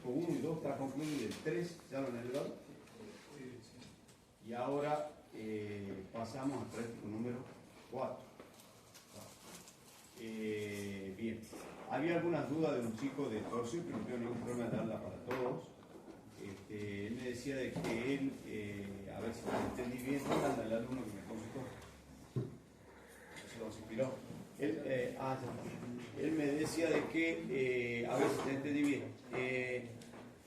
gráfico 1 y 2 está concluido y el 3 ya lo han elevado. Y ahora pasamos al práctico número 4. Bien, había algunas dudas de un chico de torsión, que no tengo ningún problema de darla para todos. Él me decía de que él, a ver si lo entendí bien, ¿dónde el alumno que me consultó? Se lo inspiró. Él me decía de que, a ver si te entendí bien,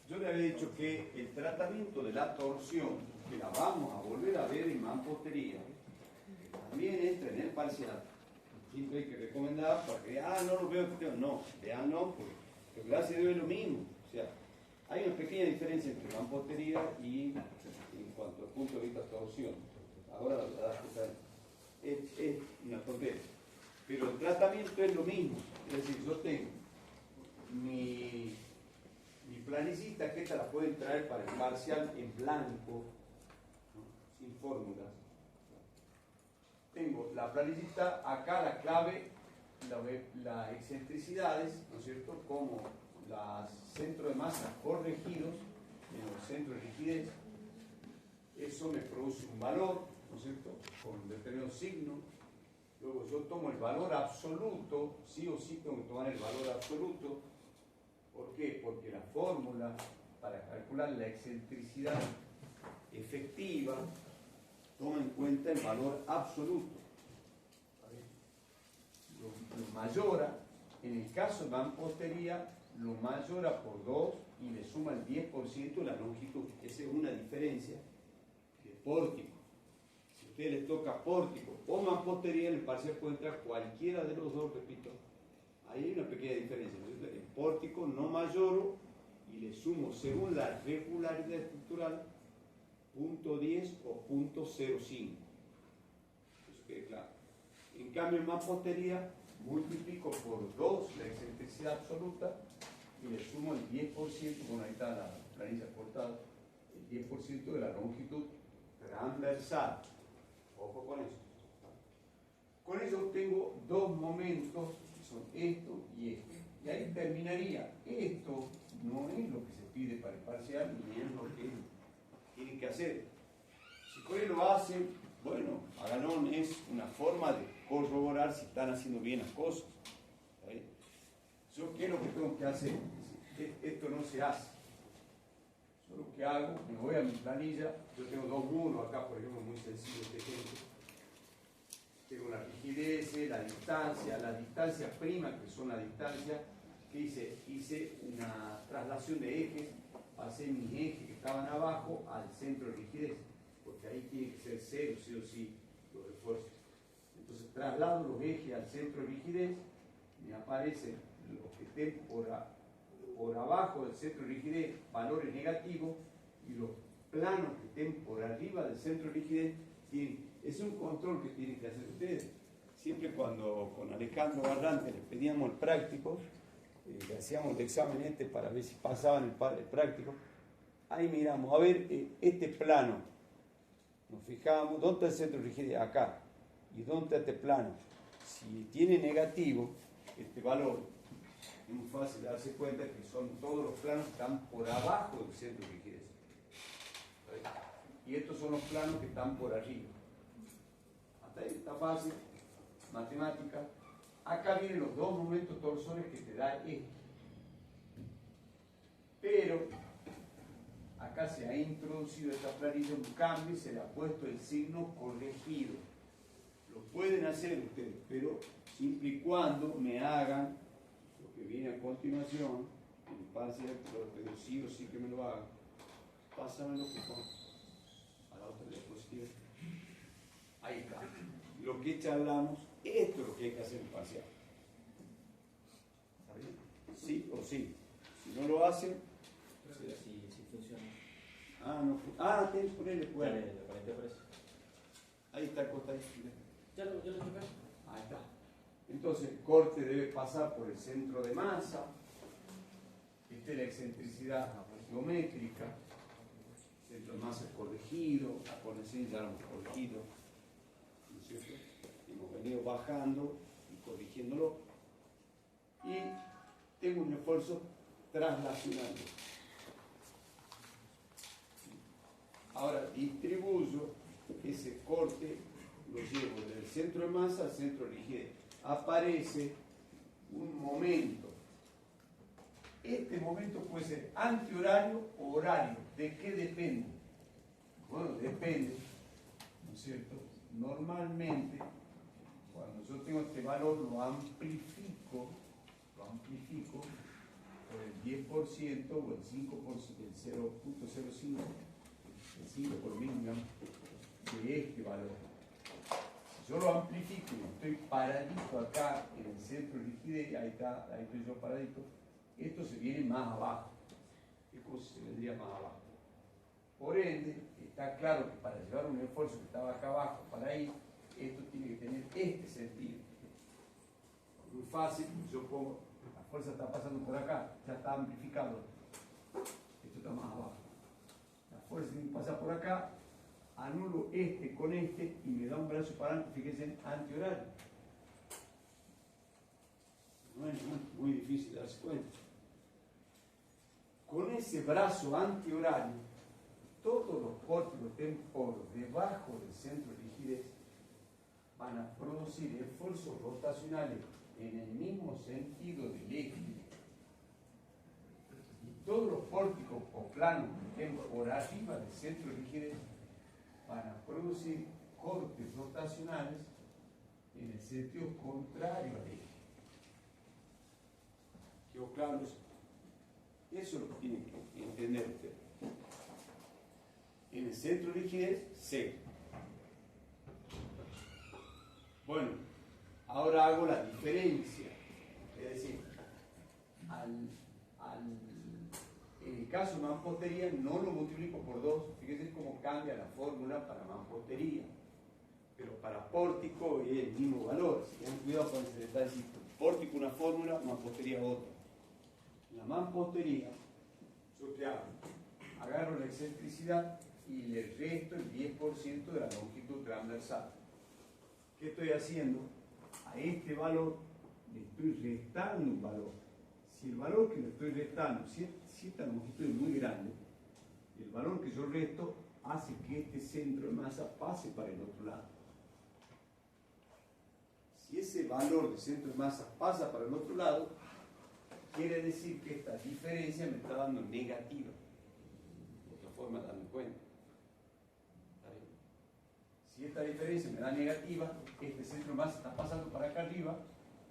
yo le había dicho que el tratamiento de la torsión, que la vamos a volver a ver en mampostería, también entra en el parcial. Siempre hay que recomendar para que, no lo veo, no, veanlo, porque gracias a Dios es lo mismo. O sea, hay una pequeña diferencia entre mampostería y en cuanto al punto de vista torsión. Ahora la verdad es una tontería. Pero el tratamiento es lo mismo. Es decir, yo tengo mi planillita, que esta la pueden traer para el parcial en blanco, ¿no? Sin fórmulas. Tengo la planillita, acá la clave, las excentricidades, ¿no es cierto? Como los centros de masa corregidos en los centros de rigidez. Eso me produce un valor, ¿no es cierto? Con un determinado signo. Luego yo tomo el valor absoluto, sí o sí tengo que tomar el valor absoluto. ¿Por qué? Porque la fórmula para calcular la excentricidad efectiva toma en cuenta el valor absoluto. Lo mayora, en el caso de mampostería, lo mayora por 2 y le suma el 10% de la longitud. Esa es una diferencia de pórtico. Si a ustedes les toca pórtico o mampostería, en el parcial puede entrar cualquiera de los dos, repito. Ahí hay una pequeña diferencia. En pórtico no mayoro y le sumo, según la regularidad estructural, 0.10 o 0.05. Eso quede claro. En cambio, en mampostería, multiplico por 2 la excentricidad absoluta y le sumo el 10%, bueno, ahí está la planilla cortada, el 10% de la longitud transversal. Ojo con eso. Con eso tengo dos momentos, que son esto y esto. Y ahí terminaría. Esto no es lo que se pide para el parcial, ni es lo que tienen que hacer. Si con él lo hacen, bueno, háganlo, es una forma de corroborar si están haciendo bien las cosas. ¿Sí? Yo, ¿qué es lo que tengo que hacer? Esto no se hace. Yo lo que hago, me voy a mi planilla, yo tengo dos muros acá, por ejemplo, muy sencillo este ejemplo. Tengo la rigidez, la distancia prima, que son la distancia que hice una traslación de ejes, pasé mis ejes que estaban abajo al centro de rigidez, porque ahí tiene que ser cero, sí o sí, los esfuerzos. Entonces traslado los ejes al centro de rigidez, me aparecen los que estén por abajo del centro de rigidez, valores negativos, y los planos que estén por arriba del centro de rigidez tienen. Es un control que tienen que hacer ustedes. Siempre cuando con Alejandro Barrante les pedíamos el práctico, le hacíamos el examen para ver si pasaban el práctico, ahí miramos, a ver, este plano, nos fijamos, ¿dónde está el centro de rigidez? Acá. ¿Y dónde está este plano? Si tiene negativo, este valor, es muy fácil darse cuenta que son todos los planos que están por abajo del centro de rigidez. Y estos son los planos que están por arriba. Hasta ahí está fácil, matemática. Acá vienen los dos momentos torsores que te da esto. Pero acá se ha introducido esta planilla un cambio y se le ha puesto el signo corregido. Lo pueden hacer ustedes, pero siempre y cuando me hagan lo que viene a continuación, en parcial, pero sí o sí que me lo hagan. Pásamelo, por favor, a la otra diapositiva. Ahí está. Lo que charlamos, esto es lo que hay que hacer en parcial. ¿Está bien? Sí o sí. Si no lo hacen, si funciona. Tienes que ponerle fuera. Ahí está el corte. Ya lo chequé. Ahí está. Entonces el corte debe pasar por el centro de masa. Esta es la excentricidad geométrica. Centro de masa corregido, la conexión ya lo hemos corregido. ¿No es cierto? Hemos venido bajando y corrigiéndolo. Y tengo un esfuerzo traslacional. Ahora distribuyo ese corte, lo llevo del centro de masa al centro de rigidez. Aparece un momento. Este momento puede ser antihorario o horario. ¿De qué depende? Bueno, depende, ¿no es cierto? Normalmente, cuando yo tengo este valor, lo amplifico por el 10% o el 5%, el 0.05, el 5 por miligramo de este valor. Si yo lo amplifico y estoy paradito acá en el centro de rigidez, ahí estoy yo paradito, esto se viene más abajo. Es como si se vendría más abajo. Por ende, está claro que para llevar un esfuerzo que estaba acá abajo para ahí, esto tiene que tener este sentido. Muy fácil, yo pongo, la fuerza está pasando por acá, ya está amplificado. Esto está más abajo. La fuerza tiene que pasar por acá, anulo este con este y me da un brazo para adelante, fíjense, en antihorario. No es muy difícil darse cuenta. Con ese brazo antihorario, todos los cortes que estén por debajo del centro de rigidez van a producir esfuerzos rotacionales en el mismo sentido del eje. Y todos los pórticos o planos que estén por arriba del centro de rigidez van a producir cortes rotacionales en el sentido contrario al eje. ¿Quedó claro eso? Eso es lo que tienen que entender ustedes. En el centro de rigidez, C. Bueno, ahora hago la diferencia. Es decir, en el caso de mampostería no lo multiplico por 2. Fíjense cómo cambia la fórmula para mampostería. Pero para pórtico es el mismo valor. Si tienen cuidado cuando se les está diciendo pórtico una fórmula, mampostería otra. La mampostería, yo qué hago, agarro la excentricidad y le resto el 10% de la longitud transversal. ¿Qué estoy haciendo? A este valor le estoy restando un valor. Si el valor que le estoy restando, si esta longitud es muy grande, el valor que yo resto hace que este centro de masa pase para el otro lado. Si ese valor de centro de masa pasa para el otro lado, quiere decir que esta diferencia me está dando negativa. Otra forma de darme cuenta. Si esta diferencia me da negativa, este centro de masa está pasando para acá arriba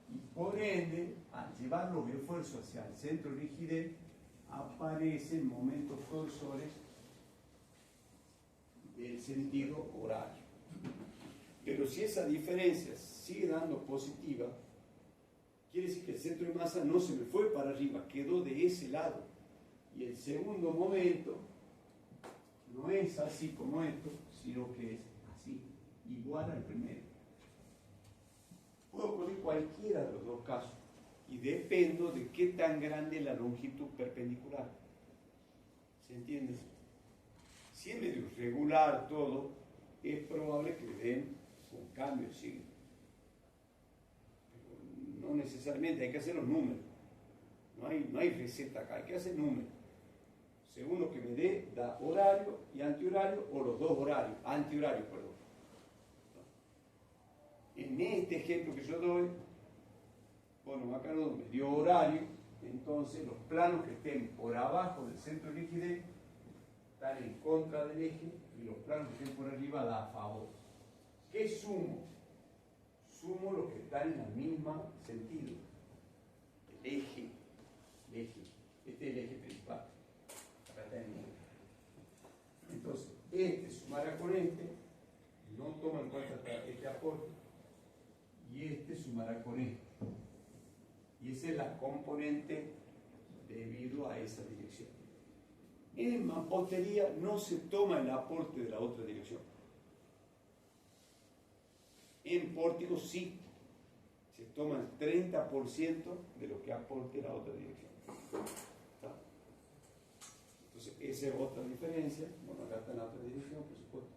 y por ende, al llevar los esfuerzos hacia el centro de rigidez, aparecen momentos torsores del sentido horario. Pero si esa diferencia sigue dando positiva, quiere decir que el centro de masa no se me fue para arriba, quedó de ese lado. Y el segundo momento no es así como esto, sino que es así, igual al primero. Puedo poner cualquiera de los dos casos y dependo de qué tan grande es la longitud perpendicular. ¿Se entiende? Si es medio regular todo, es probable que le den un cambio de signo. Pero no necesariamente, hay que hacer los números. No hay receta acá, hay que hacer números. Según lo que me dé, da horario y antihorario, o los dos horarios, antihorarios, perdón. En este ejemplo que yo doy, bueno, acá no me dio horario, entonces los planos que estén por abajo del centro de rigidez están en contra del eje y los planos que estén por arriba da a favor. ¿Qué sumo? Sumo los que están en el mismo sentido. El eje. Este es el eje principal. Acá está en medio. Entonces, este sumará con este, no toma en cuenta este aporte, y este sumará con este. Y esa es la componente debido a esa dirección. En mampostería no se toma el aporte de la otra dirección. En pórtico sí, se toma el 30% de lo que aporte la otra dirección. ¿Está? Entonces, esa es otra diferencia. Bueno, acá está en la otra dirección, por supuesto.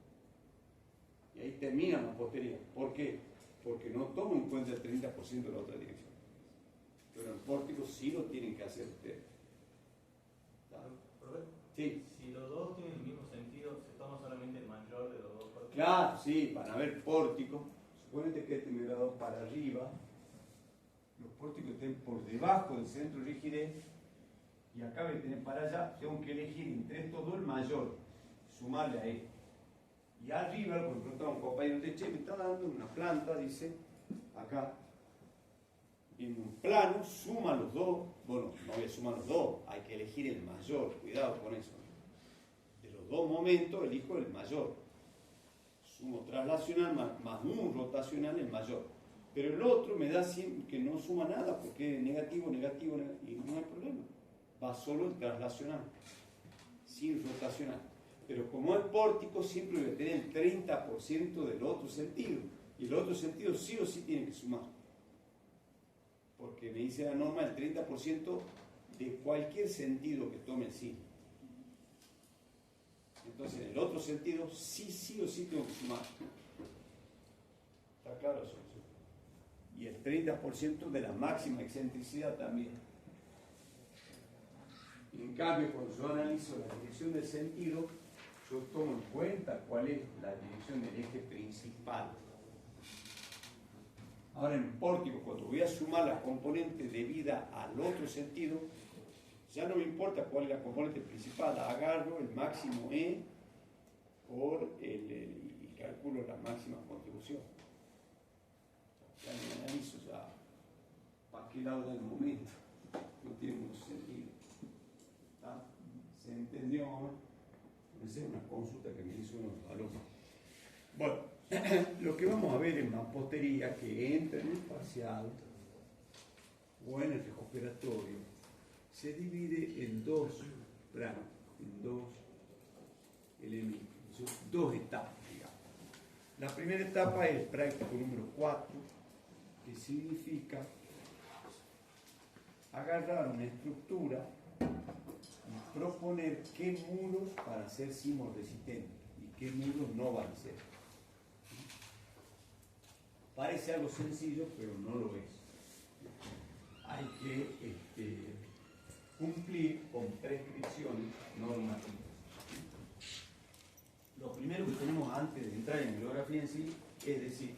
Y ahí termina mampostería. ¿Por qué? Porque no tomo en cuenta el 30% de la otra dirección. Pero en pórtico sí lo tienen que hacer ustedes. ¿Está? ¿Profe? Sí. Si los dos tienen el mismo sentido, ¿se toma Claro, sí, van a haber pórticos. Suponete que este mirador para arriba, los pórticos estén por debajo del centro de rigidez, y acá voy a tener para allá, tengo que elegir entre estos dos el mayor, sumarle a este. Y arriba, por ejemplo, un compañero de Che me está dando una planta, dice, acá, en un plano, suma los dos. Bueno, no voy a sumar los dos, hay que elegir el mayor, cuidado con eso. De los dos momentos, elijo el mayor. Sumo traslacional más un rotacional, el mayor. Pero el otro me da siempre que no suma nada, porque es negativo, negativo, negativo, y no hay problema. Va solo el traslacional, sin rotacional. Pero como es pórtico, siempre voy a tener el 30% del otro sentido. Y el otro sentido sí o sí tiene que sumar. Porque me dice la norma el 30% de cualquier sentido que tome el signo. Entonces, en el otro sentido, sí o sí tengo que sumar. ¿Está claro eso? Y el 30% de la máxima excentricidad también. En cambio, cuando yo analizo la dirección del sentido, yo tomo en cuenta cuál es la dirección del eje principal. Ahora en pórtico, cuando voy a sumar la componente debida al otro sentido, ya no me importa cuál es la componente principal, agarro el máximo E y calculo la máxima contribución. Ya me analizo ya para qué lado da el momento, no tiene mucho sentido. ¿Está? ¿Se entendió? Esa es una consulta que me hizo uno de los alumnos. Bueno, lo que vamos a ver en mampostería que entra en el parcial o en el recuperatorio se divide en dos planos, en dos elementos, dos etapas, digamos. La primera etapa es el práctico número 4, que significa agarrar una estructura y proponer qué muros van a ser sismo resistentes y qué muros no van a ser. Parece algo sencillo, pero no lo es. Hay que cumplir con prescripciones normativas. Lo primero que tenemos antes de entrar en bibliografía en sí, es decir,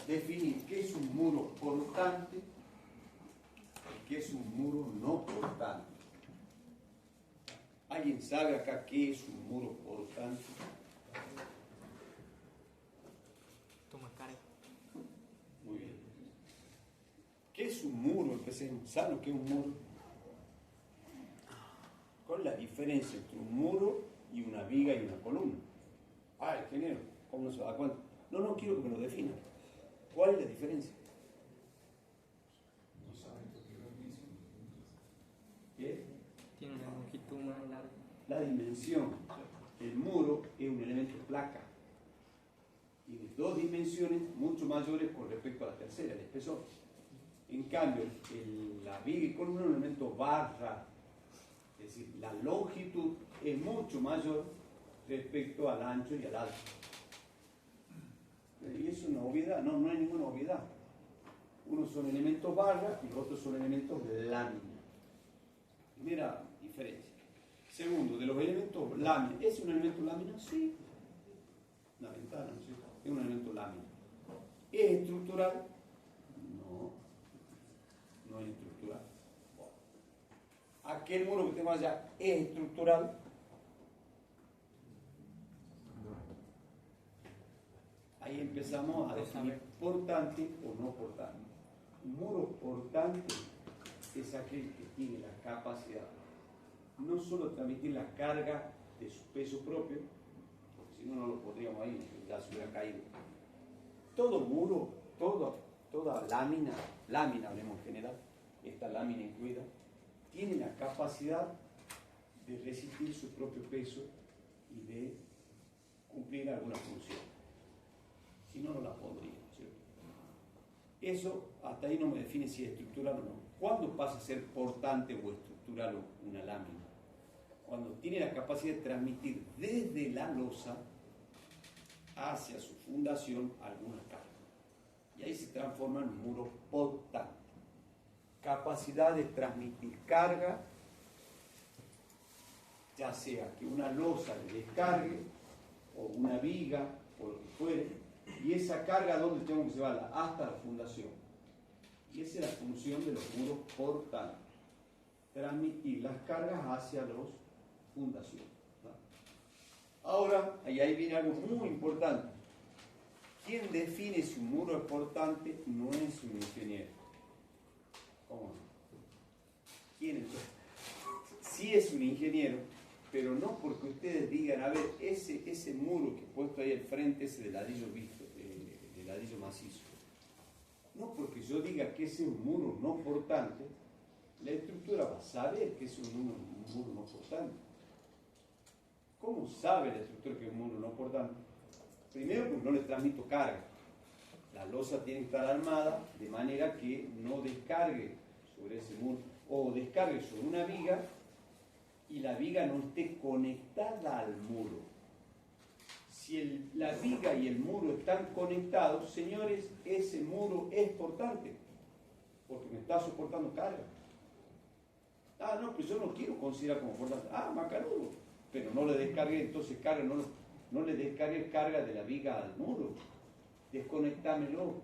definir qué es un muro portante y qué es un muro no portante. ¿Alguien sabe acá qué es un muro portante? Toma cara. Muy bien. ¿Qué es un muro? Empecemos. ¿Saben lo que es un muro? ¿Cuál es la diferencia entre un muro y una viga y una columna? Ingeniero, ¿cómo no se da cuenta? No quiero que me lo defina. ¿Cuál es la diferencia? No saben lo que es la dimensión. ¿Qué? Tiene una longitud más larga. La dimensión. El muro es un elemento placa. Tiene dos dimensiones mucho mayores con respecto a la tercera, el espesor. En cambio, la viga y columna es un elemento barra. Es decir, la longitud es mucho mayor respecto al ancho y al alto. Y eso es una obviedad, no hay ninguna obviedad. Unos son elementos barra y los otros son elementos lámina. Primera diferencia. Segundo, de los elementos lámina, ¿es un elemento lámina? Sí. Una ventana, ¿no es cierto? Es un elemento lámina. ¿Es estructural? No es estructural. Aquel muro que tengo allá es estructural. Ahí empezamos a definir portante o no portante. Un muro portante es aquel que tiene la capacidad no solo de transmitir la carga de su peso propio, porque si no lo podríamos ahí, ya se hubiera caído. Todo muro, toda lámina hablemos en general, esta lámina incluida, tiene la capacidad de resistir su propio peso y de cumplir alguna función. Si no, no la pondría, ¿cierto? Eso hasta ahí no me define si es estructural o no. ¿Cuándo pasa a ser portante o estructural una lámina? Cuando tiene la capacidad de transmitir desde la losa hacia su fundación alguna carga. Y ahí se transforma en un muro portante. Capacidad de transmitir carga, ya sea que una losa le descargue o una viga o lo que fuere, y esa carga, ¿dónde tengo que llevarla? Hasta la fundación. Y esa es la función de los muros portantes, transmitir las cargas hacia las fundaciones. Ahora, ahí viene algo muy importante. Quien define si un muro es portante no es un ingeniero. ¿Cómo no? ¿Quién es? Sí es un ingeniero, pero no porque ustedes digan, a ver, ese muro que he puesto ahí al frente, ese de ladrillo visto, de ladrillo macizo. No porque yo diga que ese es un muro no portante, la estructura va a saber que es un muro no portante. ¿Cómo sabe la estructura que es un muro no portante? Primero, porque no le transmito carga. La losa tiene que estar armada de manera que no descargue sobre ese muro, o descargue sobre una viga y la viga no esté conectada al muro. Si la viga y el muro están conectados, señores, ese muro es portante, porque me está soportando carga. Ah, no, pues yo no quiero considerar como portante. Ah, macanudo, pero no le descargue entonces carga, no le descargue carga de la viga al muro. Desconectámelo.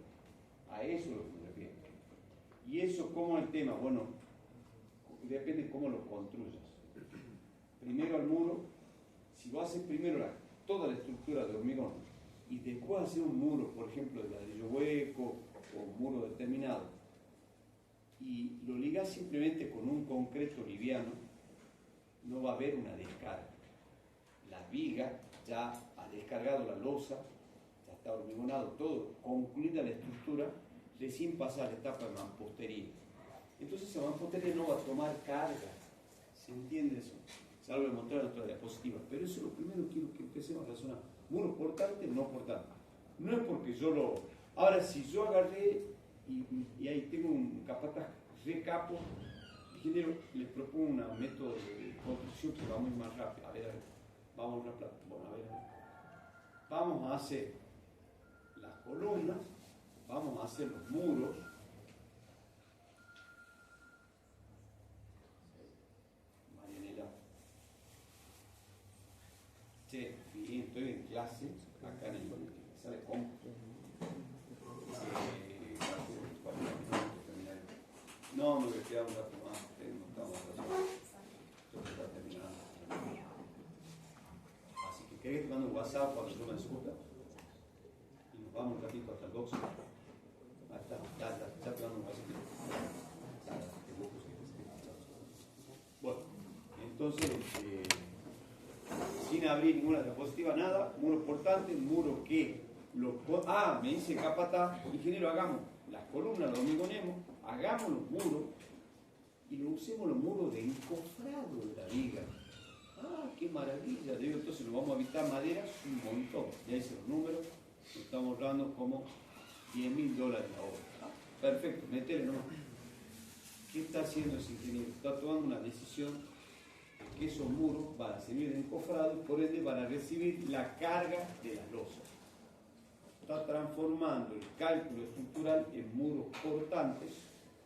A eso es lo que me refiero. ¿Y eso cómo es el tema? Bueno, depende de cómo lo construyas. Primero al muro, si vos haces primero toda la estructura de hormigón y después hacer un muro, por ejemplo, de ladrillo hueco o un muro determinado, y lo ligás simplemente con un concreto liviano, no va a haber una descarga. La viga ya ha descargado la losa, ya está hormigonado todo, concluida la estructura, recién pasa a la etapa de mampostería. Entonces esa mampostería no va a tomar carga. ¿Se entiende eso? Se lo voy a mostrar en otra diapositiva. Pero eso es lo primero que quiero que empecemos a razonar. Muro portante, no portante. No es porque yo lo... Ahora, si yo agarré y ahí tengo un capataz recapo, ingeniero, les propongo un método de construcción que va muy más rápido. A ver, vamos a una plata. Bueno, a ver. Vamos a hacer las columnas, vamos a hacer los muros. Marianela. Che, bien, estoy en clase, acá en el colegio. ¿Sabe cómo? No, me voy a quedar un rato más, no estamos haciendo. Esto está terminando. Así que querés que te mando un WhatsApp cuando yo me discuta. Y nos vamos un ratito hasta el 12. Ya te mando un WhatsApp. Bueno, entonces, sin abrir ninguna diapositiva, nada, muro portante, muro que me dice capata, ingeniero, hagamos las columnas, lo hormigonemos, hagamos los muros y lo usemos los muros de encofrado de la viga. Ah, qué maravilla, digo, entonces lo vamos a habitar maderas un montón. Ya hice los números, estamos hablando como $10.000 la hora. Ah, perfecto, métele nomás. ¿Qué está haciendo ese ingeniero? Está tomando una decisión de que esos muros van a servir de encofrado y por ende van a recibir la carga de las losas. Está transformando el cálculo estructural en muros portantes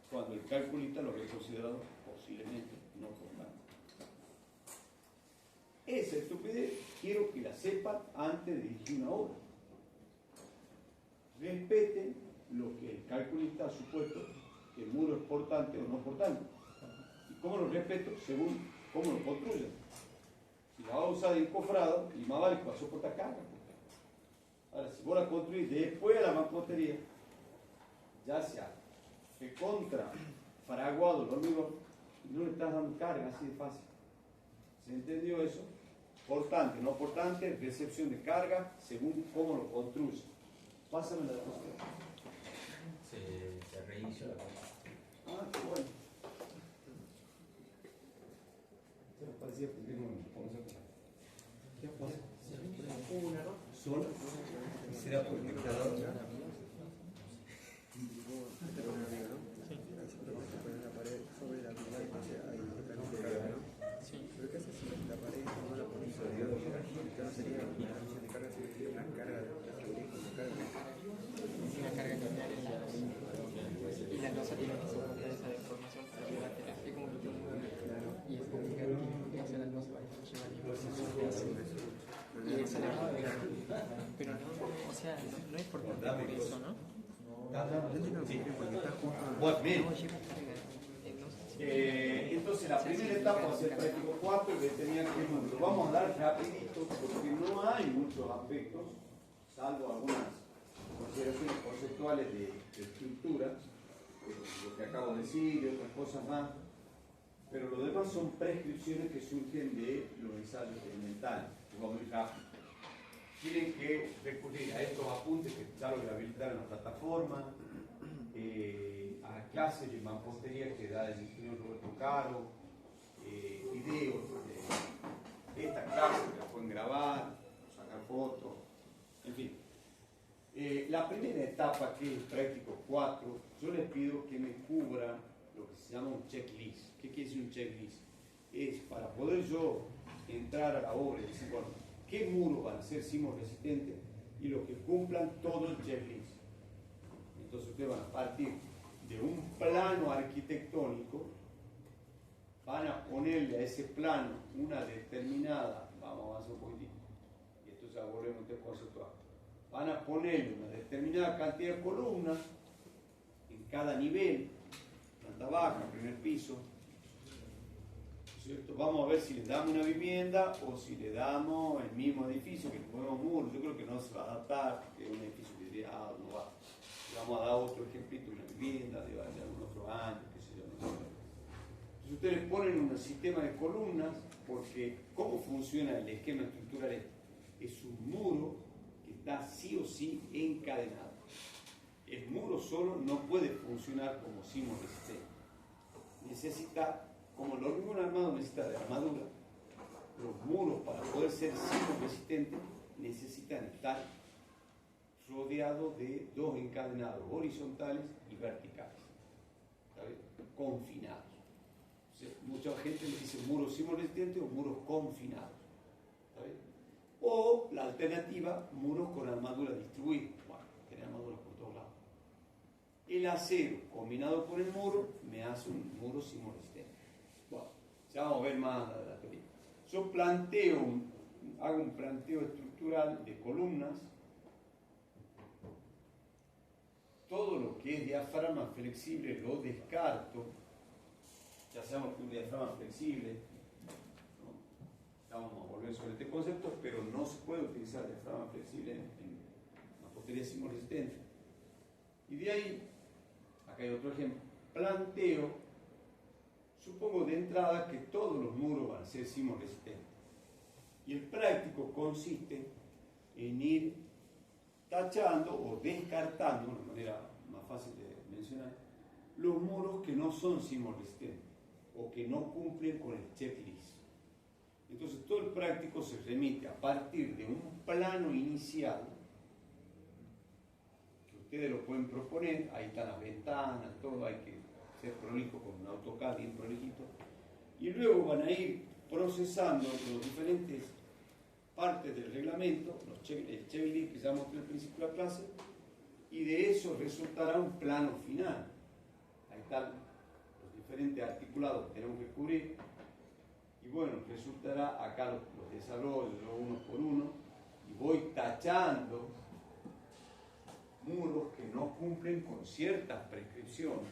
cuando el calculista lo había considerado posiblemente no portante. Esa estupidez quiero que la sepan antes de dirigir una obra. Respeten lo que el calculista ha supuesto que el muro es portante o no portante. ¿Y cómo lo respeto? Según cómo lo construyen. Si la va a usar de encofrado, y más vale que va a soportar carga. Ahora, si vos la construís después de la mampostería, ya sea que contra fraguado el hormigón, no le estás dando carga así de fácil. ¿Se entendió eso? Portante, no portante, recepción de carga según cómo lo construye. Pásame la diapositiva. Se reinició la cosa. Ah, qué bueno. Se me parecía que tengo ¿qué pasa? ¿Hubo un error? ¿Solo? ¿Será por el dictador? ¿Pero qué haces si la pared no la pones sobre Dios? Ya no sería una transmisión de carga, sería una carga de carga. Una carga que te y la losa tiene que soportar esa deformación para llevártela. Es como que tiene un y es complicado que hacer la losa para llevar y esa la va a pegar. Pero no. por eso, ¿no? Yo entiendo que porque está junto a Bueno, bien. No, lleva carga. No sé si- Entonces la primera etapa va a ser práctico 4 y tenía que lo vamos a dar rapidito porque no hay muchos aspectos, salvo algunas consideraciones conceptuales de estructura, lo que acabo de decir y otras cosas más, pero lo demás son prescripciones que surgen de los ensayos experimentales. Vamos muy rápido. Tienen que recurrir a estos apuntes que ya lo habilitaron en la plataforma, a clases de mampostería que da el ingeniero Roberto Caro, videos de esta clase que la pueden grabar, sacar fotos, en fin. La primera etapa, que es práctico 4, yo les pido que me cubran lo que se llama un checklist. ¿Qué quiere decir un checklist? Es para poder yo entrar a la obra y decir, bueno, qué muros van a ser sismo resistentes y los que cumplan todo el checklist. Entonces ustedes van a partir de un plano arquitectónico, van a ponerle a ese plano una determinada, vamos a avanzar un poquitito, y esto ya volvemos a conceptual, van a ponerle una determinada cantidad de columnas en cada nivel, planta baja, primer piso, ¿cierto? Vamos a ver si le damos una vivienda o si le damos el mismo edificio, que le ponemos muros. Yo creo que no se va a adaptar, porque es un edificio vidriado, no va. Le vamos a dar otro ejemplito, una vivienda de algún otro año, qué sé yo, no sé. Entonces ustedes ponen un sistema de columnas, porque ¿cómo funciona el esquema estructural? Es un muro que está sí o sí encadenado. El muro solo no puede funcionar como sismo resistente. Necesita, como el hormigón armado necesita de armadura, los muros para poder ser sismo resistentes necesitan estar rodeados de dos encadenados horizontales y verticales, ¿sabes? Confinados. O sea, mucha gente le dice muros sismo resistentes o muros confinados, ¿sabes? O la alternativa, muros con armadura distribuida. Bueno, tener armadura por todos lados. El acero combinado con el muro me hace un muro sismo resistente. Bueno, ya vamos a ver más la teoría. Yo hago un planteo estructural de columnas. Todo lo que es diafragma flexible lo descarto. Ya sabemos que un diafragma flexible, ¿no? Ya vamos a volver sobre este concepto, pero no se puede utilizar diafragma flexible en mampostería sismo resistente. Y de ahí, acá hay otro ejemplo, planteo, supongo de entrada que todos los muros van a ser sismo resistentes. Y el práctico consiste en ir tachando o descartando, de una manera más fácil de mencionar, los muros que no son sismo resistentes o que no cumplen con el checklist. Entonces todo el práctico se remite a partir de un plano inicial que ustedes lo pueden proponer, ahí están las ventanas, todo, hay que ser prolijo con un AutoCAD bien prolijito, y luego van a ir procesando los diferentes partes del reglamento, el checklist que ya mostré al principio de la clase, y de eso resultará un plano final. Ahí están los diferentes articulados que tenemos que cubrir, y bueno, resultará acá los desarrollos uno por uno, y voy tachando muros que no cumplen con ciertas prescripciones.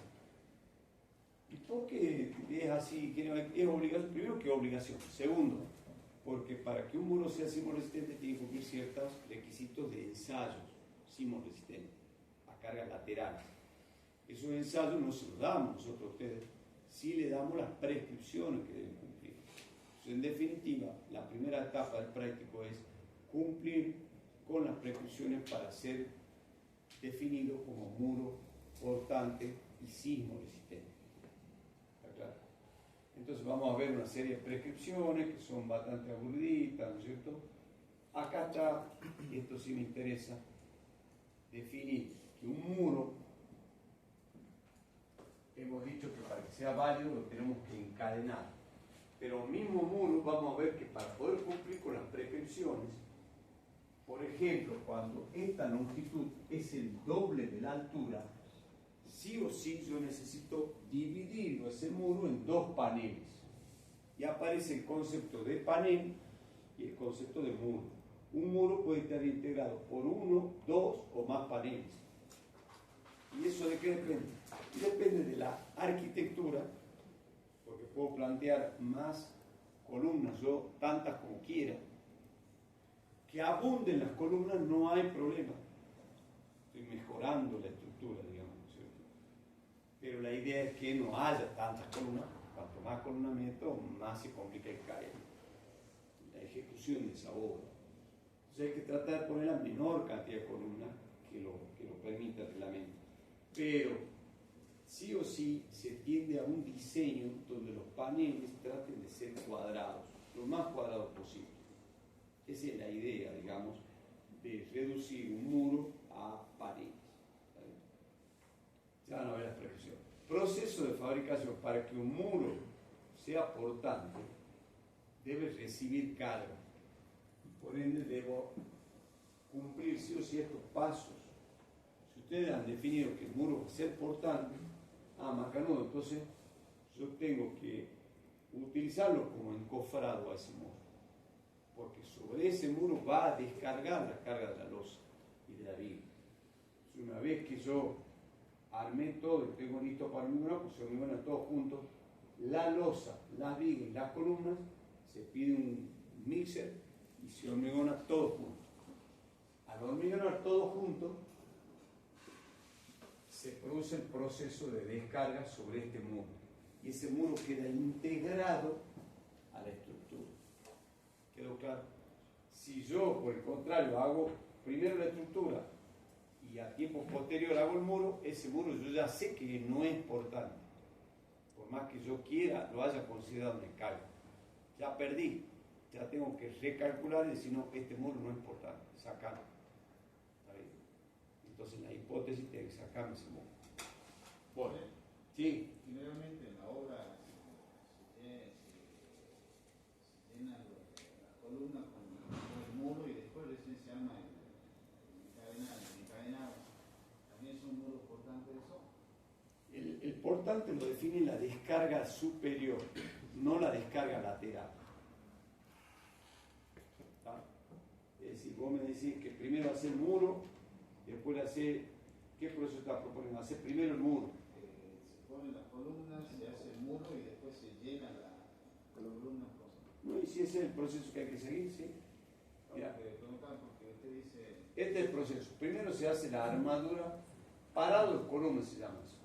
¿Y por qué es así? Es obligación. Primero, que obligación. Segundo, porque para que un muro sea sismo resistente tiene que cumplir ciertos requisitos de ensayos sismo resistentes a cargas laterales. Esos ensayos no se los damos nosotros a ustedes, sí le damos las prescripciones que deben cumplir. Entonces, en definitiva, la primera etapa del práctico es cumplir con las prescripciones para ser definido como muro portante y sismo resistente. ¿Está claro? Entonces vamos a ver una serie de prescripciones que son bastante aburriditas, ¿no es cierto? Acá está, y esto sí me interesa, definir que un muro, hemos dicho que para que sea válido lo tenemos que encadenar. Pero mismo muro, vamos a ver que para poder cumplir con las prescripciones, por ejemplo, cuando esta longitud es el doble de la altura, sí o sí yo necesito dividir ese muro en dos paneles. Y aparece el concepto de panel y el concepto de muro. Un muro puede estar integrado por uno, dos o más paneles. ¿Y eso de qué depende? Depende de la arquitectura, porque puedo plantear más columnas, yo tantas como quiera. Que abunden las columnas no hay problema. Estoy mejorando la estructura, digamos, ¿cierto? Pero la idea es que no haya tantas columnas. Cuanto más columnas meto, más se complica la ejecución de esa obra. Entonces hay que tratar de poner la menor cantidad de columnas que lo permita el reglamento. Pero sí o sí se tiende a un diseño donde los paneles traten de ser cuadrados, lo más cuadrados posible. Esa es la idea, digamos, de reducir un muro a paneles. Ya van a ver la expresión. Proceso de fabricación. Para que un muro sea portante, debe recibir carga. Por ende, debo cumplir sí o sí estos pasos. Si ustedes han definido que el muro va a ser portante, macanudo, entonces yo tengo que utilizarlo como encofrado a ese muro. Porque sobre ese muro va a descargar la carga de la losa y de la viga. Una vez que yo armé todo y tengo listo para hormigonar, pues se hormigona todo junto. La losa, la viga y las columnas, se pide un mixer y se hormigona todo junto. Al hormigonar todo junto, se produce el proceso de descarga sobre este muro. Y ese muro queda integrado a la estructura. ¿Quedó claro? Si yo, por el contrario, hago primero la estructura y a tiempo posterior hago el muro, ese muro yo ya sé que no es portante. Por más que yo quiera, lo haya considerado una carga. Ya perdí. Ya tengo que recalcular y decir, no, este muro no es portante. Sacarlo. ¿Está bien? Entonces, la hipótesis tiene que sacarme ese muro. Bueno, sí. Generalmente en la obra se llena la columna con el muro y después recién se arma el encadenado. ¿También es un muro portante eso? El portante lo define la descarga superior, no la descarga lateral. ¿Está? Es decir, vos me decís que primero hacer el muro, después hacer, ¿qué proceso estás proponiendo? Hacer primero el muro. Se ponen las columnas, se hace el muro y después se llena la columna. No, y si ese es el proceso que hay que seguir, sí. Mira, Porque usted dice... este es el proceso. Primero se hace la armadura, parado de columnas se llama eso.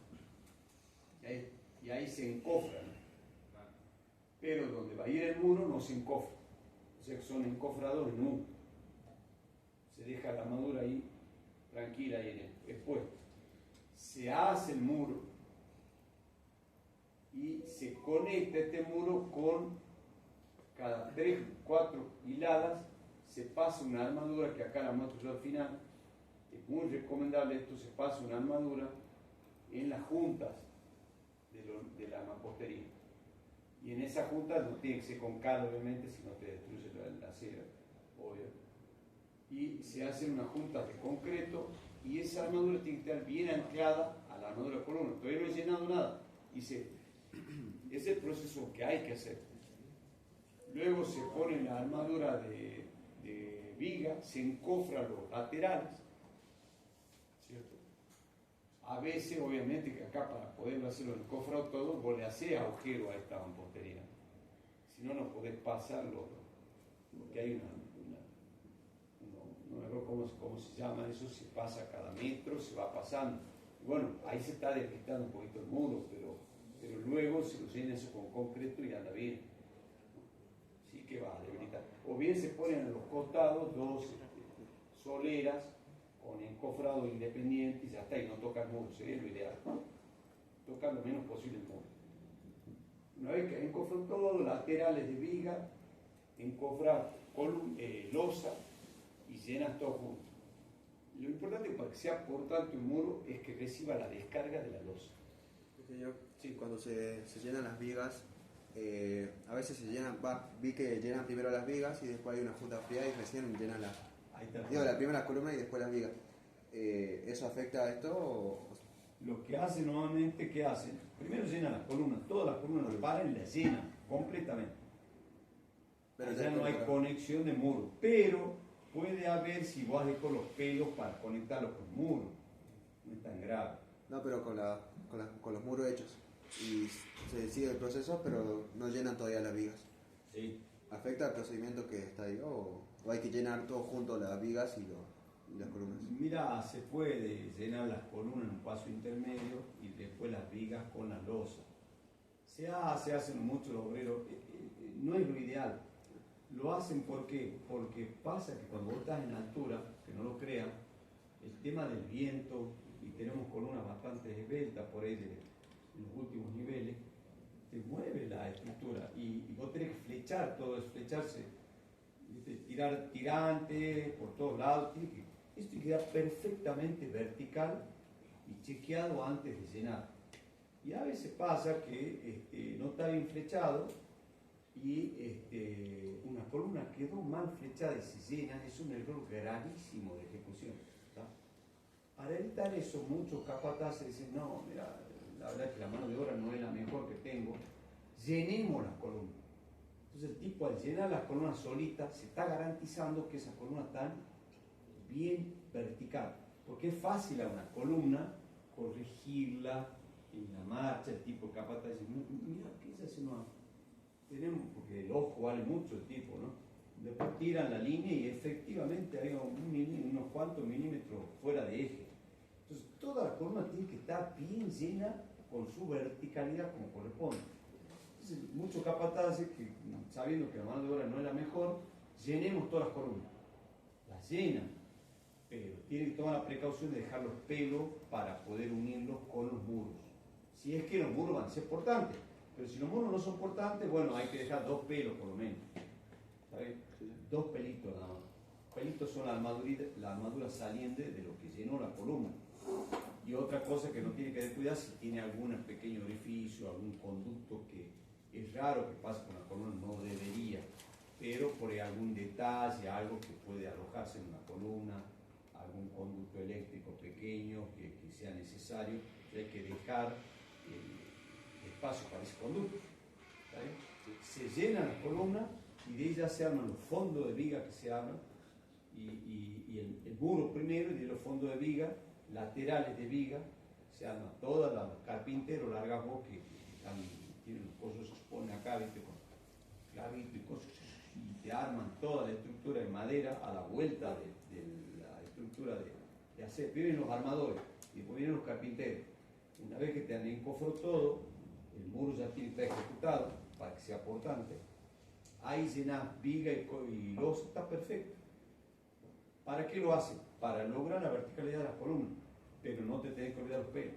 Y ahí se encofran. Pero donde va a ir el muro no se encofra. O sea que son encofrados en U. Se deja la armadura ahí tranquila y en el expuesto. Se hace el muro y se conecta este muro con cada 3 o 4 hiladas, se pasa una armadura que acá la muestro yo al final. Es muy recomendable esto, se pasa una armadura en las juntas de la mampostería. Y en esas juntas no tiene que ser con cal, obviamente, si no te destruye la cera, obvio. Y se hacen unas juntas de concreto y esa armadura tiene que estar bien anclada a la armadura de columna. Todavía no he llenado nada. Ese es el proceso que hay que hacer. Luego se pone la armadura de viga, se encofra los laterales, ¿cierto? A veces, obviamente, que acá para poderlo hacerlo encofrado todo, vos le hacés agujero a esta mampostería. Si no, no podés pasarlo, porque hay no me acuerdo cómo se llama eso, se pasa cada metro, se va pasando. Y bueno, ahí se está desgastando un poquito el muro, pero luego se lo llena eso con concreto y anda bien. Sí que va a debilitar. O bien se ponen a los costados dos soleras con encofrado independiente y ya está, y no toca el muro, sería lo ideal. Tocar lo menos posible el muro. Una vez que encofran todo, laterales de viga, encofrar losa y llenas todo junto. Lo importante para que sea portante un muro es que reciba la descarga de la losa. Sí, cuando se llenan las vigas, a veces se llenan, vi que llenan primero las vigas y después hay una junta fría y recién llenan la primera columna y después las vigas. ¿Eso afecta a esto? Lo que hacen normalmente, ¿qué hacen? Primero llenan las columnas, todas las columnas las paran y las llenan completamente. Pero ya no hay conexión de muro. Pero puede haber si vos haces con los pelos para conectarlos con muros. No es tan grave. No, pero con los muros hechos. Y se sigue el proceso, pero no llenan todavía las vigas. Sí. ¿Afecta el procedimiento que está ahí o hay que llenar todo junto las vigas y las columnas? Mira, se puede llenar las columnas en un paso intermedio y después las vigas con la losa. Se hacen muchos obreros, no es lo ideal. Lo hacen porque pasa que cuando vos estás en altura, que no lo crean, el tema del viento, y tenemos columnas bastante esbeltas por ahí en los últimos niveles, te mueve la estructura y vos tenés que flechar todo eso, flecharse, ¿viste? Tirar tirantes por todos lados, esto queda perfectamente vertical y chequeado antes de llenar. Y a veces pasa que no está bien flechado y una columna quedó mal flechada y se llena, es un error gravísimo de ejecución. ¿Tá? Para evitar eso, muchos capataces dicen, no, mira, la verdad es que la mano de obra no es la mejor que tengo, llenemos las columnas. Entonces el tipo al llenar las columnas solitas se está garantizando que esas columnas están bien vertical, porque es fácil a una columna corregirla en la marcha. El tipo capaz de decir, mira, ¿qué se no tenemos? Porque el ojo vale mucho el tipo, ¿no? Después tiran la línea y efectivamente hay unos cuantos milímetros fuera de eje. Entonces toda la columna tiene que estar bien llena con su verticalidad como corresponde. Entonces muchos capataces que, sabiendo que la mano de obra no es la mejor, llenemos todas las columnas. Las llenan, pero tienen que tomar la precaución de dejar los pelos para poder unirlos con los muros. Si es que los muros van a ser portantes, pero si los muros no son portantes, bueno, hay que dejar 2 pelos por lo menos. ¿Sabes? 2 pelitos nada más. Pelitos son la armadura saliente de lo que llenó la columna. Y otra cosa que no tiene que descuidar, si tiene algún pequeño orificio, algún conducto que es raro que pase con la columna, no debería, pero por ahí algún detalle, algo que puede alojarse en una columna, algún conducto eléctrico pequeño que sea necesario, hay que dejar espacio para ese conducto. ¿Vale? Se llenan las columnas y de ellas se arman los fondos de viga que se abran, y el muro primero, y de los fondos de viga, laterales de viga, se arman todas las carpinteros, largas vos que tienen los cosas, se ponen acá, ¿viste? Con clavito y cosas, y te arman toda la estructura de madera a la vuelta de la estructura de acero. Vienen los armadores y después vienen los carpinteros. Una vez que te han encofrado todo, el muro ya tiene que estar ejecutado para que sea portante. Ahí llenas viga y losa, está perfecto. ¿Para qué lo hacen? Para lograr la verticalidad de las columnas, pero no te tenés que olvidar los pelos.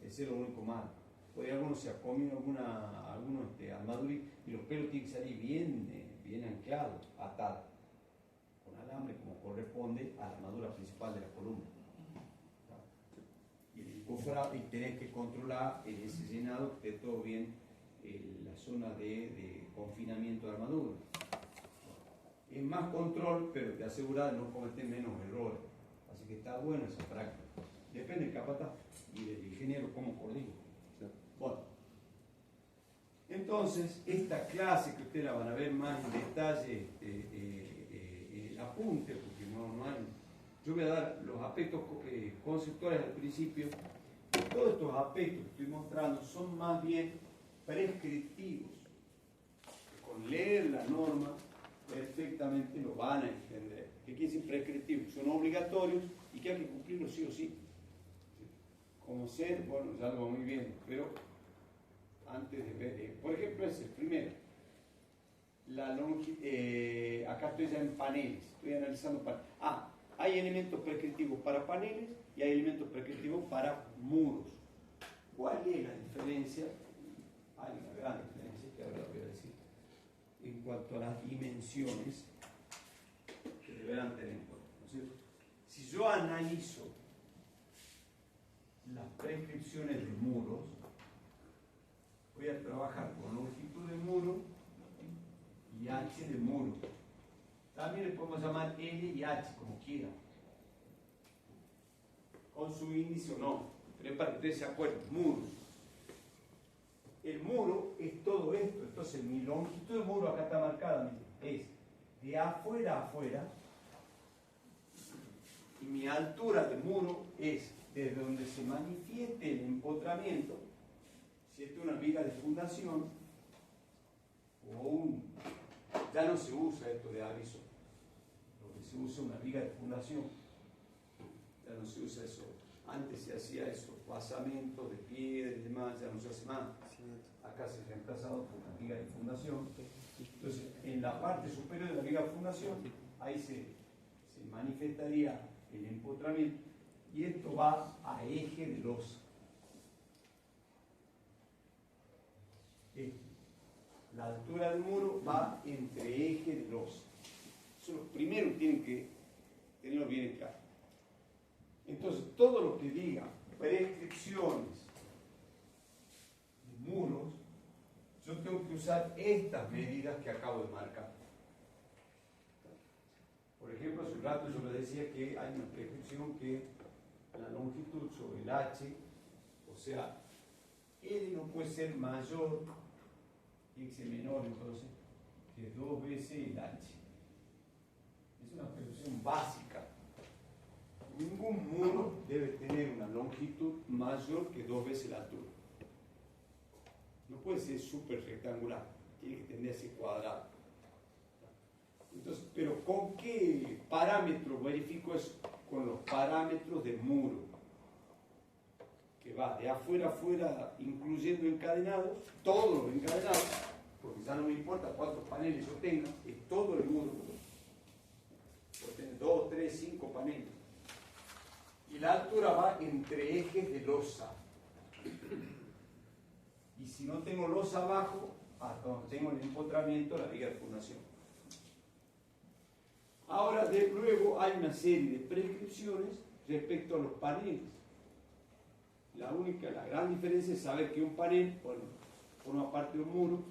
Ese es lo único malo. Por ahí algunos se ha comido algunos armadura y los pelos tienen que salir bien anclados, atados, con alambre como corresponde a la armadura principal de la columna. Y tenés que controlar en ese llenado que esté todo bien la zona de confinamiento de armadura. Es más control, pero te asegura de no cometer menos errores. Así que está buena esa práctica. Depende del capataz y del ingeniero cómo coordina. Bueno, entonces esta clase que ustedes la van a ver más en detalle, el apunte, porque no hay. Yo voy a dar los aspectos conceptuales al principio. Todos estos aspectos que estoy mostrando son más bien prescriptivos. Con leer la norma perfectamente lo van a entender. ¿Qué quiere decir prescriptivos? Son obligatorios y que hay que cumplirlos sí o sí. Como ser, bueno, ya lo muy bien, pero antes de ver, por ejemplo, es el primero. Acá estoy ya en paneles, estoy analizando paneles. Hay elementos prescriptivos para paneles y hay elementos prescriptivos para muros. ¿Cuál es la diferencia? Hay una gran diferencia que ahora voy a decir en cuanto a las dimensiones que deberán tener en cuenta, ¿no es cierto? Si yo analizo las prescripciones de muros, voy a trabajar con longitud de muro y H de muro. También le podemos llamar L y H, como quieran, con su índice o no, pero para que ustedes se acuerden, muro. El muro es todo esto, entonces mi longitud de muro acá está marcada, es de afuera a afuera, y mi altura de muro es desde donde se manifieste el empotramiento, si esto es una viga de fundación, ya no se usa esto de aviso, lo que se usa es una viga de fundación, ya no se usa eso, antes se hacía eso, basamentos de piedra y demás, ya no se hace más, acá se ha reemplazado por una viga de fundación. Entonces, en la parte superior de la viga de fundación, ahí se manifestaría el empotramiento y esto va a eje de losa. La altura del muro va entre eje de losa. Eso los primeros tienen que tenerlo bien claro. Entonces, todo lo que diga prescripciones de muros, yo tengo que usar estas medidas que acabo de marcar. Por ejemplo, hace un rato yo les decía que hay una prescripción que la longitud sobre el H, o sea, L no puede ser mayor, X menor entonces, que 2 veces el H. Es una prescripción básica. Ningún muro debe tener una longitud mayor que 2 veces la altura. No puede ser súper rectangular, tiene que tender a ser cuadrado. Entonces, pero ¿con qué parámetros verifico eso? Con los parámetros del muro, que va de afuera a afuera, incluyendo encadenados, todos los encadenados, porque ya no me importa cuántos paneles yo tenga, es todo el muro. Puedo tener 2, 3, 5 paneles. Y la altura va entre ejes de losa. Y si no tengo losa abajo, hasta donde tengo el empotramiento, la viga de fundación. Ahora, luego hay una serie de prescripciones respecto a los paneles. La gran diferencia es saber que un panel forma parte de un muro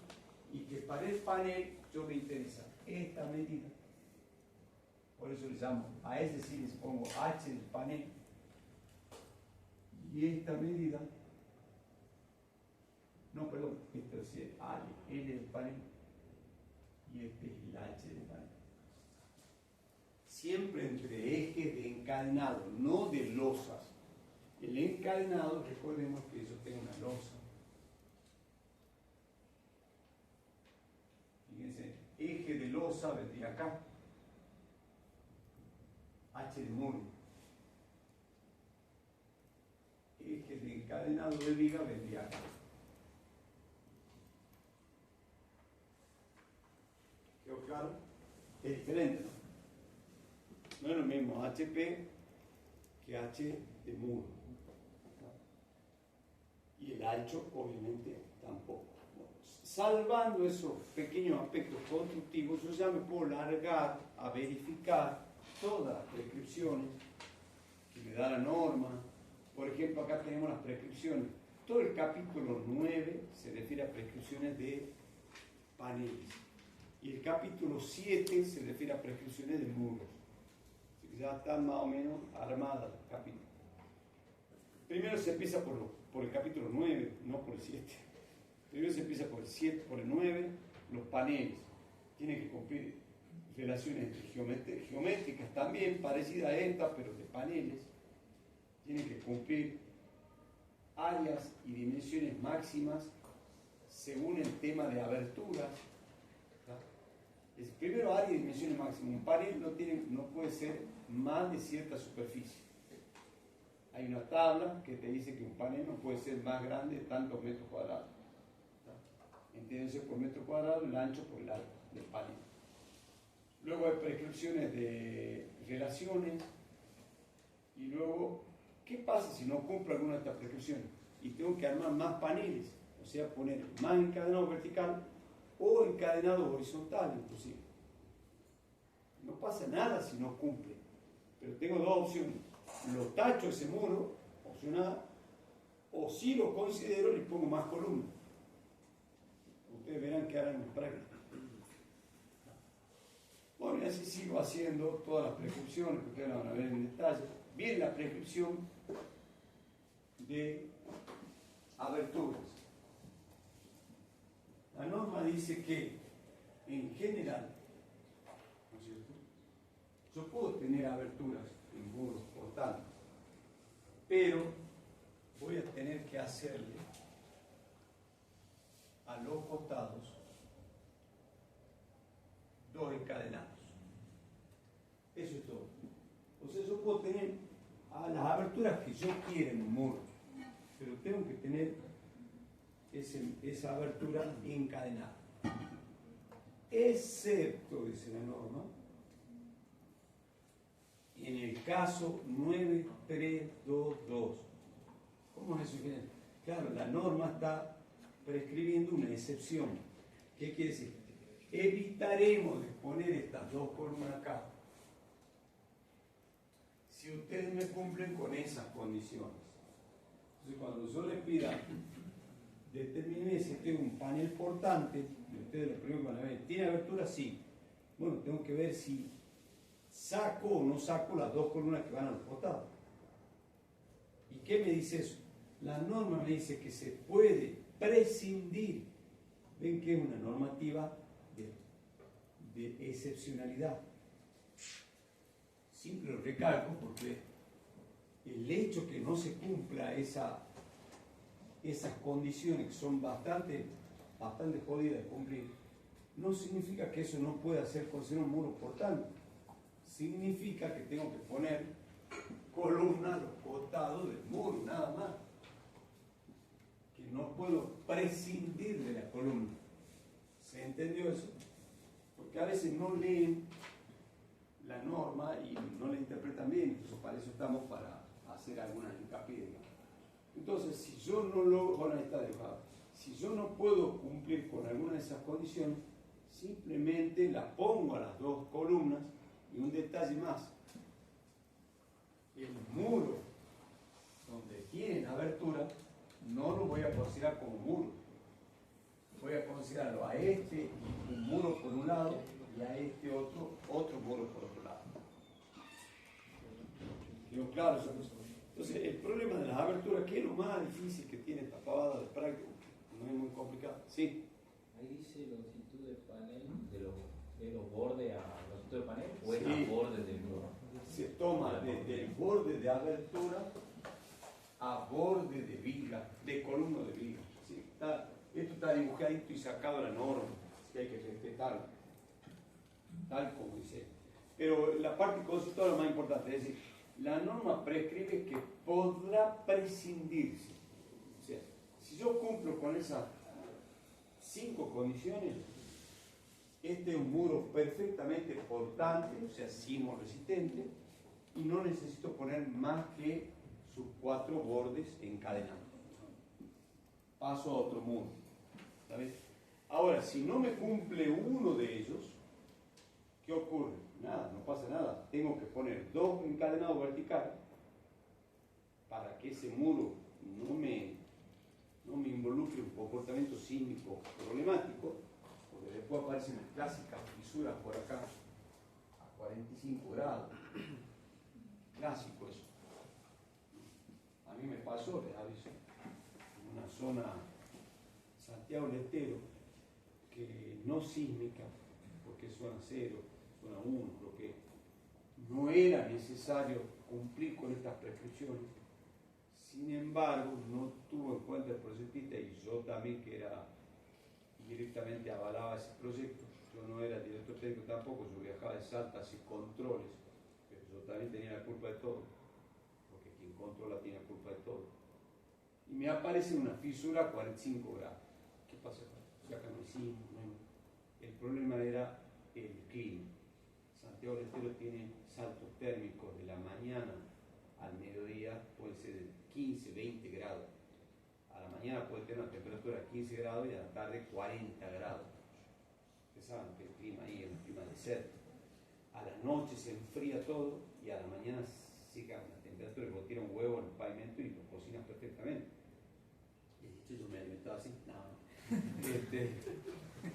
y que para el panel yo me interesa esta medida. Por eso le llamo, a ese sí les pongo H del panel y esta medida, no, perdón, esto es el L del panel y este es el H del panel. Siempre entre ejes de encadenado, no de losas. El encadenado, recordemos que yo tengo una losa. Fíjense, eje de losa vendría acá. H de muro. Eje de encadenado de viga vendría acá. ¿Quedó claro? Es diferente, ¿no? No es lo mismo HP que H de muro. Y el ancho, obviamente, tampoco. Bueno, salvando esos pequeños aspectos constructivos, yo ya me puedo largar a verificar todas las prescripciones que me da la norma. Por ejemplo, acá tenemos las prescripciones. Todo el capítulo 9 se refiere a prescripciones de paneles. Y el capítulo 7 se refiere a prescripciones de muros. Ya están más o menos armadas los capítulos. Primero se empieza por el capítulo 9, no por el 7. Primero se empieza por el 7, por el 9, los paneles. Tienen que cumplir relaciones geométricas también, parecidas a estas, pero de paneles. Tienen que cumplir áreas y dimensiones máximas según el tema de aberturas. Primero área y dimensiones máximas. Un panel no puede ser más de cierta superficie. Hay una tabla que te dice que un panel no puede ser más grande de tantos metros cuadrados. Entiéndase por metro cuadrado el ancho por el alto del panel. Luego hay prescripciones de relaciones. Y luego, ¿qué pasa si no cumplo alguna de estas prescripciones? Y tengo que armar más paneles. O sea, poner más encadenado vertical o encadenado horizontal inclusive. No pasa nada si no cumple, pero tengo dos opciones: lo tacho ese muro, opción A, o si lo considero le pongo más columnas. Ustedes verán que harán en práctica. Bueno, y así sigo haciendo todas las prescripciones que ustedes van a ver en detalle. Bien, la prescripción de aberturas. La norma dice que, en general, ¿no es cierto?, yo puedo tener aberturas en muros portantes. Pero voy a tener que hacerle a los costados 2 encadenados. Eso es todo. O sea, yo puedo tener a las aberturas que yo quiera en un muro, pero tengo que tener esa abertura encadenada. Excepto, dice la norma, en el caso 9322. ¿Cómo es eso? Claro, la norma está prescribiendo una excepción. ¿Qué quiere decir? Evitaremos de poner estas 2 columnas acá si ustedes me cumplen con esas condiciones. Entonces, cuando yo les pida, determine si tengo un panel portante, y ustedes lo primero que van a ver, ¿tiene abertura? Sí. Bueno, tengo que ver si saco o no saco las 2 columnas que van a los costados. ¿Y qué me dice eso? La norma me dice que se puede prescindir. Ven que es una normativa de excepcionalidad. Siempre lo recalco porque el hecho que no se cumpla esas condiciones que son bastante jodidas de cumplir, no significa que eso no pueda ser considerado un muro portante. Significa que tengo que poner columnas a los costados del muro, nada más. Que no puedo prescindir de la columna. ¿Se entendió eso? Porque a veces no leen la norma y no la interpretan bien, entonces para eso estamos, para hacer algunas hincapié, digamos. Entonces, si yo no lo, bueno, ahí está dibujado, si yo no puedo cumplir con alguna de esas condiciones, simplemente las pongo a las 2 columnas. Y un detalle más, el muro donde tienen abertura no lo voy a considerar como muro, voy a considerarlo a este un muro por un lado y a este otro muro por otro lado. ¿Quedó claro eso? Entonces, el problema de las aberturas, que es lo más difícil que tiene esta pavada de práctica, no es muy complicado. Sí. Ahí dice longitud del panel de los bordes a longitud del panel o es Sí. a borde del muro. Se toma desde el borde de abertura a borde de viga, de columna de viga. ¿Sí? Esto está dibujadito y sacado de la norma, así que hay que respetarlo, tal como dice. Pero la parte consultora más importante, es decir, la norma prescribe que podrá prescindirse. O sea, si yo cumplo con esas 5 condiciones, este es un muro perfectamente portante, o sea, sismo-resistente, y no necesito poner más que sus 4 bordes encadenados. Paso a otro muro. ¿Sabes? Ahora, si no me cumple uno de ellos, ¿qué ocurre? Nada, no pasa nada. Tengo que poner 2 encadenados verticales para que ese muro no me involucre un comportamiento sísmico problemático, porque después aparecen las clásicas fisuras por acá a 45 grados. Clásico eso. A mí me pasó, les aviso, en una zona Santiago del Estero, que no sísmica, porque es zona 0, zona 1, lo que no era necesario cumplir con estas prescripciones. Sin embargo, no tuvo en cuenta el proyectista, y yo también, que era directamente avalaba ese proyecto. Yo no era director técnico tampoco, yo viajaba de Salta a hacer controles, pero yo también tenía la culpa de todo, porque quien controla tiene la culpa de todo. Y me aparece una fisura a 45 grados. ¿Qué pasa acá? O sea, acá no hay sismo, el problema era el clima. Santiago del Estero tiene saltos térmicos de la mañana al mediodía, puede ser de 15, 20 grados. A la mañana puede tener una temperatura de 15 grados y a la tarde 40 grados. Ustedes saben que el clima ahí es un clima desértico. A la noche se enfría todo y a la mañana sigue una temperatura que vos tiras un huevo en el pavimento y lo cocinas perfectamente. Y yo me estaba así, no.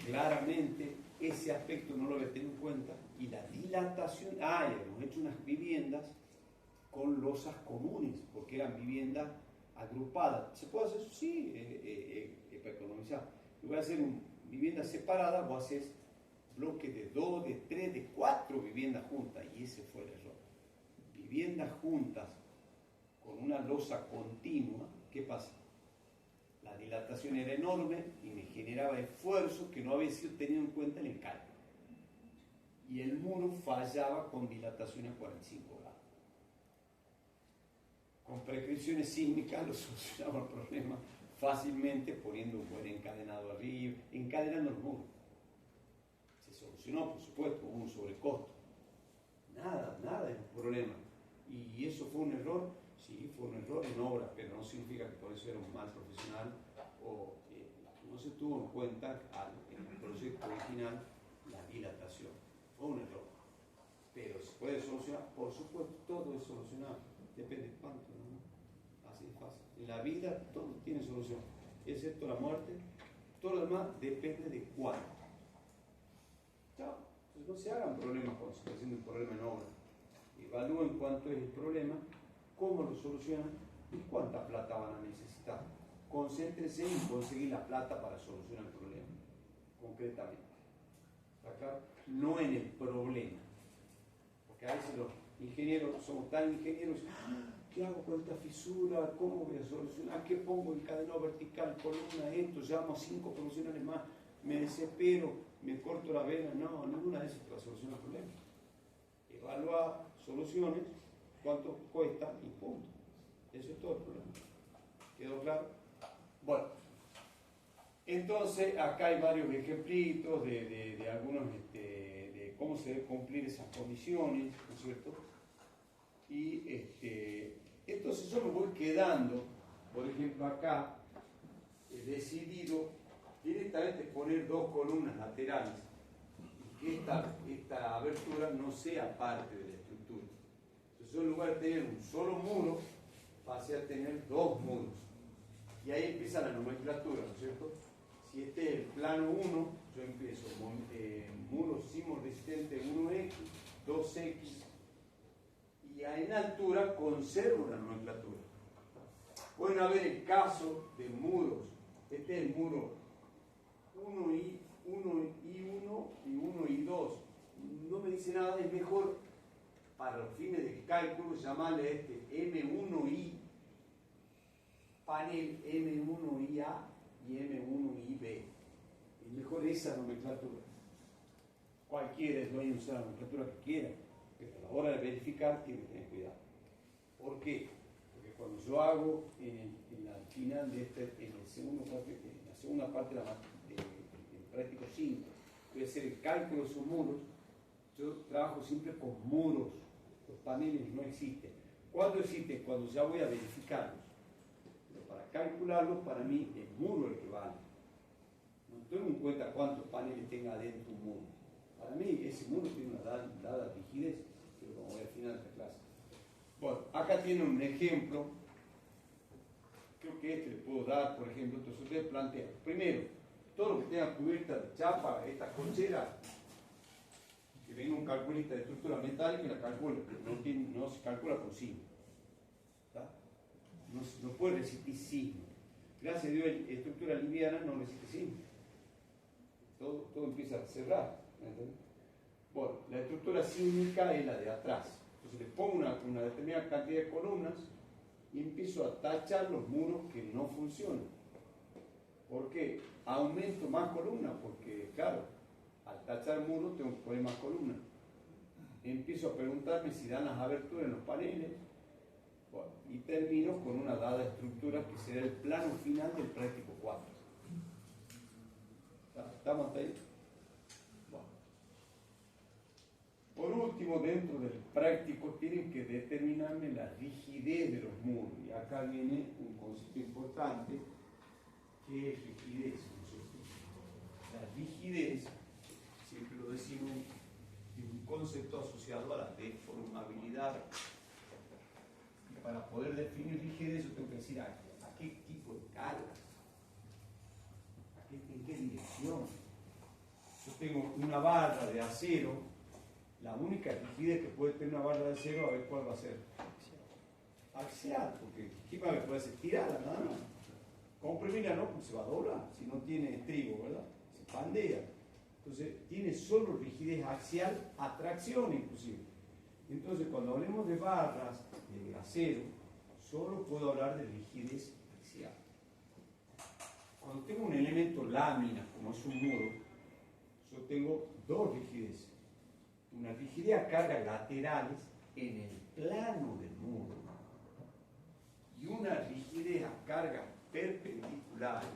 Claramente ese aspecto no lo había tenido en cuenta, y la dilatación, hemos hecho unas viviendas con losas comunes, porque eran viviendas agrupadas. ¿Se puede hacer eso? Sí, para economizar. Yo voy a hacer viviendas separadas, voy a hacer bloques de 2, de 3, de 4 viviendas juntas, y ese fue el error. viviendas juntas con una losa continua, ¿qué pasa? La dilatación era enorme y me generaba esfuerzo que no había sido tenido en cuenta en el cálculo. Y el muro fallaba con dilatación a 45 grados. Con prescripciones sísmicas lo solucionaba el problema fácilmente poniendo un buen encadenado arriba, encadenando el muro. Se solucionó, por supuesto, hubo un sobrecosto. Nada es un problema. ¿Y eso fue un error? Sí, fue un error en obra, pero no significa que por eso era un mal profesional o no se tuvo en cuenta en el proyecto original la dilatación. Fue un error. Pero se puede solucionar, por supuesto, todo es solucionable. Depende de cuánto, ¿no? Así es fácil. En la vida todo tiene solución, excepto la muerte. Todo lo demás depende de cuánto. Chao. Entonces no se hagan problemas cuando se está haciendo un problema en obra. Evalúen cuánto es el problema, cómo lo solucionan y cuánta plata van a necesitar. Concéntrense en conseguir la plata para solucionar el problema, concretamente. ¿Está claro? No en el problema. Porque a veces los ingenieros somos tan ingenieros, ¿qué hago con esta fisura? ¿Cómo voy a solucionar? ¿Qué pongo? Encadenado vertical, columna, esto, llamo a 5 profesionales más, me desespero, me corto la vena. No, ninguna de esas te va a solucionar el problema. Evalúa soluciones, cuánto cuesta y punto. Eso es todo el problema. ¿Quedó claro? Bueno, entonces acá hay varios ejemplitos de algunos, de cómo se debe cumplir esas condiciones, ¿no es cierto? Y entonces yo me voy quedando, por ejemplo acá, he decidido directamente poner 2 columnas laterales y que esta abertura no sea parte de la estructura. Entonces yo en lugar de tener un solo muro, pasé a tener 2 muros. Y ahí empieza la nomenclatura, ¿no es cierto? Si este es el plano 1, yo empiezo muro sismo resistente 1X, 2X, y en altura conservo la nomenclatura. Pueden haber el caso de muros. Este es el muro 1I, 1I1 y 1I2. No me dice nada, es mejor para los fines del cálculo llamarle este M1I, panel M1IA y M1IB. Es mejor esa nomenclatura. Cualquiera es dueño de usar la nomenclatura que quiera, pero a la hora de verificar tiene que tener cuidado. ¿Por qué? Porque cuando yo hago al final de en la segunda parte del práctico 5, voy a hacer el cálculo de esos muros. Yo trabajo siempre con muros. Los paneles no existen. ¿Cuándo existen? Cuando ya voy a verificarlos. Pero para calcularlos, para mí, el muro es el que vale. No tengo en cuenta cuántos paneles tenga adentro un muro. Para mí, ese muro tiene una dada rigidez, pero como voy al final de esta clase. Bueno, acá tiene un ejemplo. Creo que le puedo dar, por ejemplo. Entonces ustedes plantean, primero, todo lo que tenga cubierta de chapa, esta cochera, que venga un calculista de estructura metálica y la calcula, no se calcula con sismo. No puede resistir sismo. Gracias a Dios, estructura liviana no resiste sismo. Todo empieza a cerrar. ¿Entiendes? Bueno, la estructura sísmica es la de atrás. Entonces le pongo una determinada cantidad de columnas y empiezo a tachar los muros que no funcionan. ¿Por qué? Aumento más columnas, porque claro, al tachar muros tengo que poner más columnas. Empiezo a preguntarme si dan las aberturas en los paneles. Bueno, y termino con una dada estructura que será el plano final del práctico 4. ¿Estamos hasta ahí? Bueno. Por último, dentro del práctico tienen que determinarme la rigidez de los muros. Y acá viene un concepto importante, que es rigidez. La rigidez, siempre lo decimos, es un concepto asociado a la deformabilidad. Y para poder definir rigidez, yo tengo que decir a qué tipo de cargas, en qué dirección. Yo tengo una barra de acero, la única rigidez que puede tener una barra de acero, a ver cuál va a ser. Axial, porque ¿qué más me puede hacer? Tirarla, nada más. Comprimirla no, pues se va a doblar, si no tiene estribo, ¿verdad? Se pandea. Entonces, tiene solo rigidez axial, atracción inclusive. Entonces, cuando hablemos de barras, de acero, solo puedo hablar de rigidez axial. Cuando tengo un elemento lámina, como es un muro, yo tengo dos rigideces. Una rigidez a cargas laterales en el plano del muro y una rigidez a cargas perpendiculares